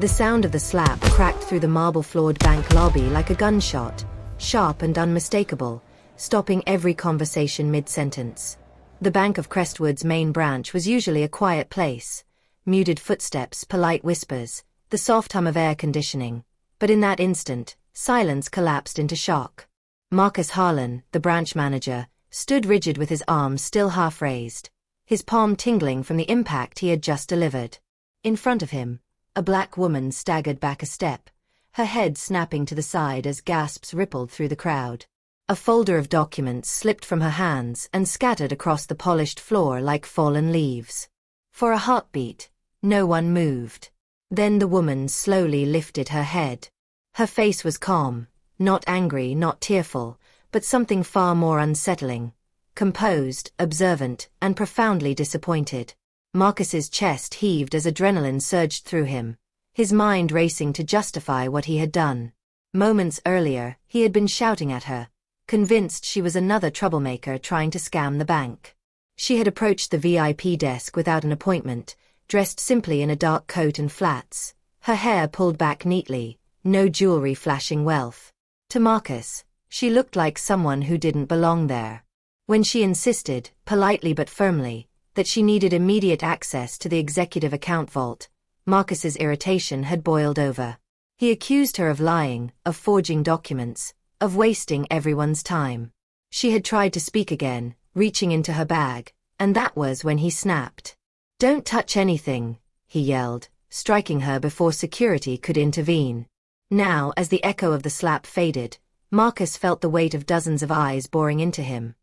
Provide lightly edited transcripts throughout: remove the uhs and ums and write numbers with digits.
The sound of the slap cracked through the marble-floored bank lobby like a gunshot, sharp and unmistakable, stopping every conversation mid-sentence. The Bank of Crestwood's main branch was usually a quiet place. Muted footsteps, polite whispers, the soft hum of air conditioning. But in that instant, silence collapsed into shock. Marcus Harlan, the branch manager, stood rigid with his arms still half raised, his palm tingling from the impact he had just delivered. In front of him, a black woman staggered back a step, her head snapping to the side as gasps rippled through the crowd. A folder of documents slipped from her hands and scattered across the polished floor like fallen leaves. For a heartbeat, no one moved. Then the woman slowly lifted her head. Her face was calm, not angry, not tearful, but something far more unsettling. Composed, observant, and profoundly disappointed. Marcus's chest heaved as adrenaline surged through him, his mind racing to justify what he had done. Moments earlier, he had been shouting at her, convinced she was another troublemaker trying to scam the bank. She had approached the VIP desk without an appointment, dressed simply in a dark coat and flats, her hair pulled back neatly, no jewelry flashing wealth. To Marcus, she looked like someone who didn't belong there. When she insisted, politely but firmly, that she needed immediate access to the executive account vault, Marcus's irritation had boiled over. He accused her of lying, of forging documents, of wasting everyone's time. She had tried to speak again, reaching into her bag, and that was when he snapped. "Don't touch anything," he yelled, striking her before security could intervene. Now, as the echo of the slap faded, Marcus felt the weight of dozens of eyes boring into him.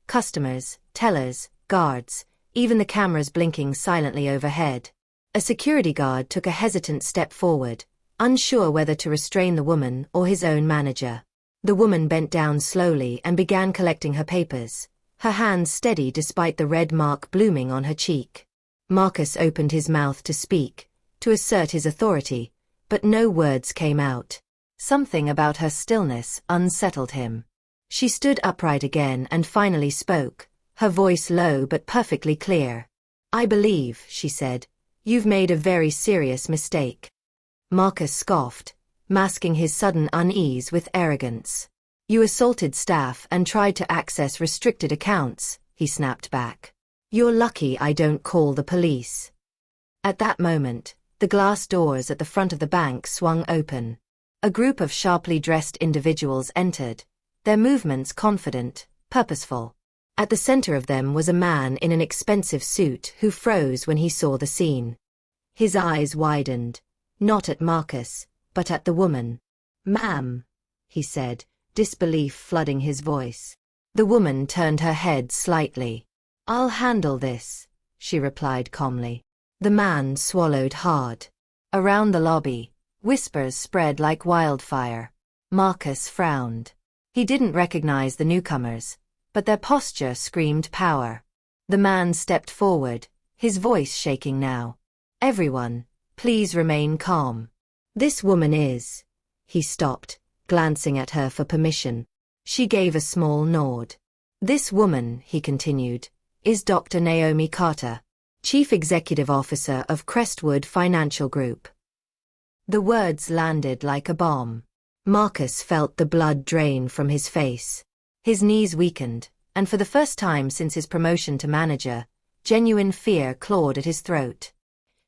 Customers, tellers, guards, even the cameras blinking silently overhead. A security guard took a hesitant step forward, unsure whether to restrain the woman or his own manager. The woman bent down slowly and began collecting her papers, her hands steady despite the red mark blooming on her cheek. Marcus opened his mouth to speak, to assert his authority, but no words came out. Something about her stillness unsettled him. She stood upright again and finally spoke, her voice low but perfectly clear. "I believe," she said, "you've made a very serious mistake." Marcus scoffed, masking his sudden unease with arrogance. "You assaulted staff and tried to access restricted accounts," he snapped back. "You're lucky I don't call the police." At that moment, the glass doors at the front of the bank swung open. A group of sharply dressed individuals entered, their movements confident, purposeful. At the center of them was a man in an expensive suit who froze when he saw the scene. His eyes widened, not at Marcus, but at the woman. "Ma'am," he said, disbelief flooding his voice. The woman turned her head slightly. "I'll handle this," she replied calmly. The man swallowed hard. Around the lobby, whispers spread like wildfire. Marcus frowned. He didn't recognize the newcomers, but their posture screamed power. The man stepped forward, his voice shaking now. "Everyone, please remain calm. This woman is..." He stopped, glancing at her for permission. She gave a small nod. "This woman," he continued, "is Dr. Naomi Carter, Chief Executive Officer of Crestwood Financial Group." The words landed like a bomb. Marcus felt the blood drain from his face. His knees weakened, and for the first time since his promotion to manager, genuine fear clawed at his throat.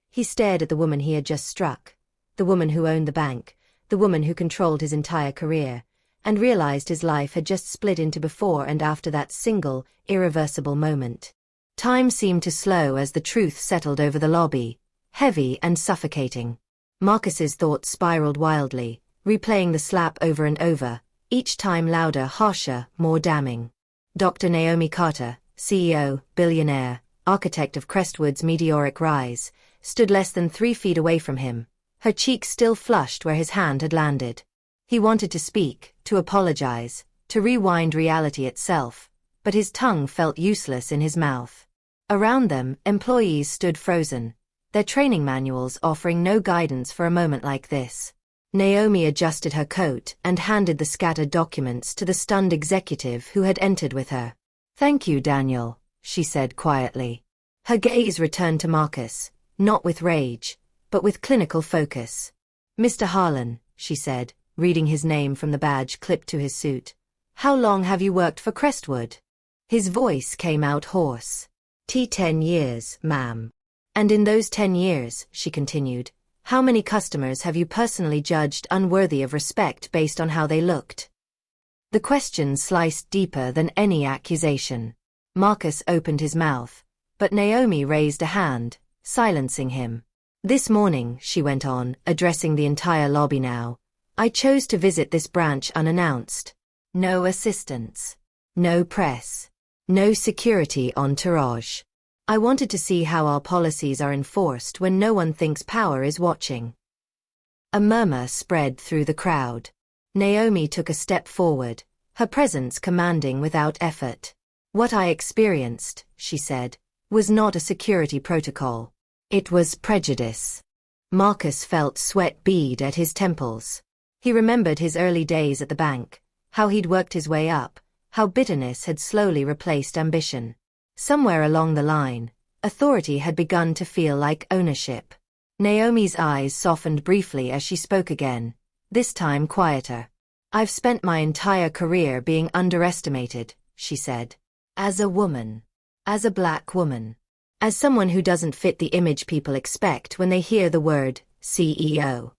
He stared at the woman he had just struck, the woman who owned the bank, the woman who controlled his entire career, and realized his life had just split into before and after that single, irreversible moment. Time seemed to slow as the truth settled over the lobby, heavy and suffocating. Marcus's thoughts spiraled wildly, replaying the slap over and over, each time louder, harsher, more damning. Dr. Naomi Carter, CEO, billionaire, architect of Crestwood's meteoric rise, stood less than 3 feet away from him, her cheeks still flushed where his hand had landed. He wanted to speak, to apologize, to rewind reality itself, but his tongue felt useless in his mouth. Around them, employees stood frozen, their training manuals offering no guidance for a moment like this. Naomi adjusted her coat and handed the scattered documents to the stunned executive who had entered with her. "Thank you, Daniel," she said quietly. Her gaze returned to Marcus, not with rage, but with clinical focus. "Mr. Harlan," she said, reading his name from the badge clipped to his suit. "How long have you worked for Crestwood?" His voice came out hoarse. 10 years, ma'am." "And in those 10 years," she continued, "how many customers have you personally judged unworthy of respect based on how they looked?" The question sliced deeper than any accusation. Marcus opened his mouth, but Naomi raised a hand, silencing him. "This morning," she went on, addressing the entire lobby now, "I chose to visit this branch unannounced. No assistants. No press. No security entourage. I wanted to see how our policies are enforced when no one thinks power is watching." A murmur spread through the crowd. Naomi took a step forward, her presence commanding without effort. "What I experienced," she said, "was not a security protocol. It was prejudice." Marcus felt sweat bead at his temples. He remembered his early days at the bank, how he'd worked his way up, how bitterness had slowly replaced ambition. Somewhere along the line, authority had begun to feel like ownership. Naomi's eyes softened briefly as she spoke again, this time quieter. "I've spent my entire career being underestimated," she said. "As a woman. As a black woman. As someone who doesn't fit the image people expect when they hear the word CEO."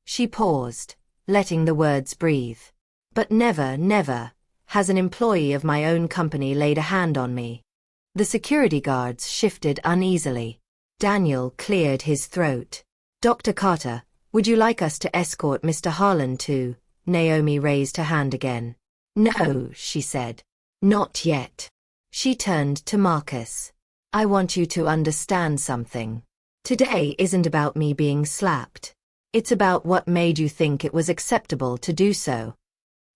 She paused, letting the words breathe. "But never has an employee of my own company laid a hand on me." The security guards shifted uneasily. Daniel cleared his throat. "Dr. Carter, would you like us to escort Mr. Harlan to—" Naomi raised her hand again. "No," she said. "Not yet." She turned to Marcus. "I want you to understand something. Today isn't about me being slapped. It's about what made you think it was acceptable to do so."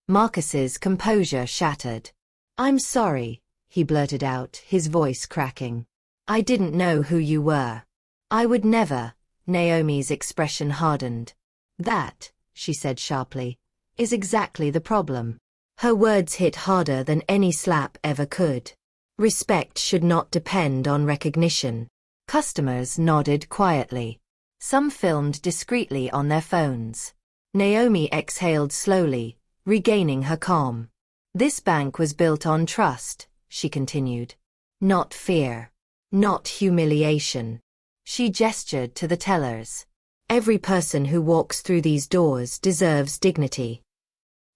Marcus's composure shattered. "I'm sorry," he blurted out, his voice cracking. "I didn't know who you were. I would never." Naomi's expression hardened. "That," she said sharply, "is exactly the problem." Her words hit harder than any slap ever could. Respect should not depend on recognition. Customers nodded quietly. Some filmed discreetly on their phones. Naomi exhaled slowly, regaining her calm. "This bank was built on trust," she continued. "Not fear. Not humiliation." She gestured to the tellers. "Every person who walks through these doors deserves dignity."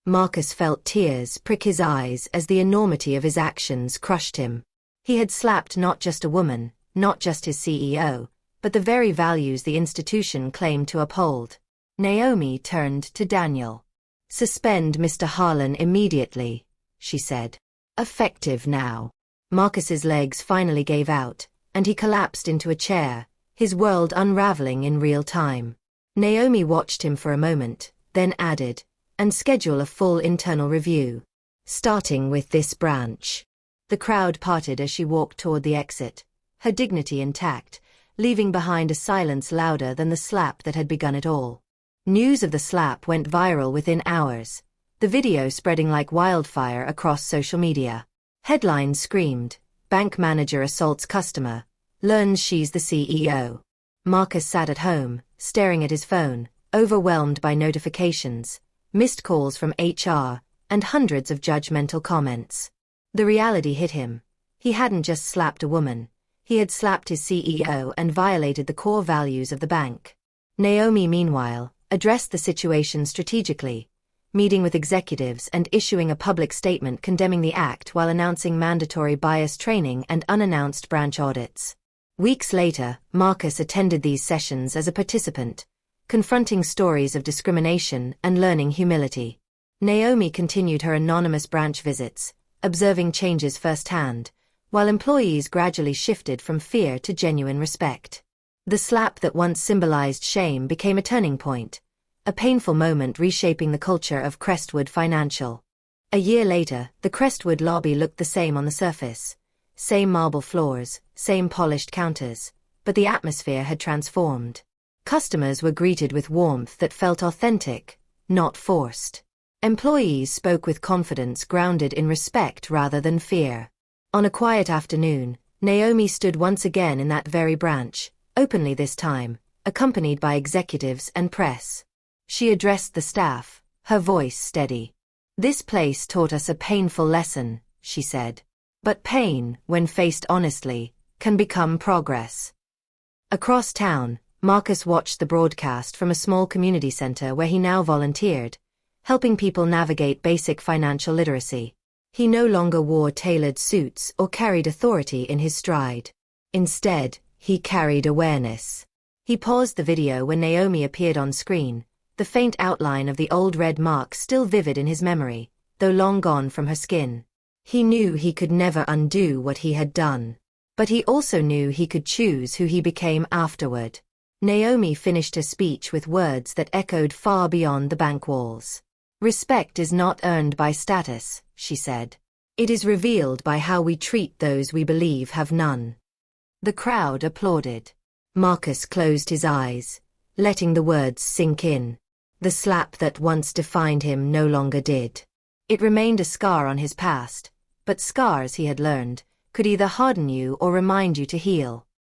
Marcus felt tears prick his eyes as the enormity of his actions crushed him. He had slapped not just a woman, not just his CEO, but the very values the institution claimed to uphold. Naomi turned to Daniel. "Suspend Mr. Harlan immediately," she said. "Effective now." Marcus's legs finally gave out, and he collapsed into a chair, his world unraveling in real time. Naomi watched him for a moment, then added, "And schedule a full internal review. Starting with this branch." The crowd parted as she walked toward the exit, her dignity intact, leaving behind a silence louder than the slap that had begun it all. News of the slap went viral within hours, the video spreading like wildfire across social media. Headlines screamed, "Bank manager assaults customer, learns she's the CEO." Marcus sat at home, staring at his phone, overwhelmed by notifications, missed calls from HR, and hundreds of judgmental comments. The reality hit him. He hadn't just slapped a woman. He had slapped his CEO and violated the core values of the bank. Naomi, meanwhile, addressed the situation strategically, meeting with executives and issuing a public statement condemning the act while announcing mandatory bias training and unannounced branch audits. Weeks later, Marcus attended these sessions as a participant, confronting stories of discrimination and learning humility. Naomi continued her anonymous branch visits, observing changes firsthand, while employees gradually shifted from fear to genuine respect. The slap that once symbolized shame became a turning point, a painful moment reshaping the culture of Crestwood Financial. A year later, the Crestwood lobby looked the same on the surface. Same marble floors, same polished counters, but the atmosphere had transformed. Customers were greeted with warmth that felt authentic, not forced. Employees spoke with confidence grounded in respect rather than fear. On a quiet afternoon, Naomi stood once again in that very branch, openly this time, accompanied by executives and press. She addressed the staff, her voice steady. "This place taught us a painful lesson," she said. "But pain, when faced honestly, can become progress." Across town, Marcus watched the broadcast from a small community center where he now volunteered, helping people navigate basic financial literacy. He no longer wore tailored suits or carried authority in his stride. Instead, he carried awareness. He paused the video when Naomi appeared on screen, the faint outline of the old red mark still vivid in his memory, though long gone from her skin. He knew he could never undo what he had done. But he also knew he could choose who he became afterward. Naomi finished her speech with words that echoed far beyond the bank walls. "Respect is not earned by status," she said. "It is revealed by how we treat those we believe have none." The crowd applauded. Marcus closed his eyes, letting the words sink in. The slap that once defined him no longer did. It remained a scar on his past, but scars, he had learned, could either harden you or remind you to heal.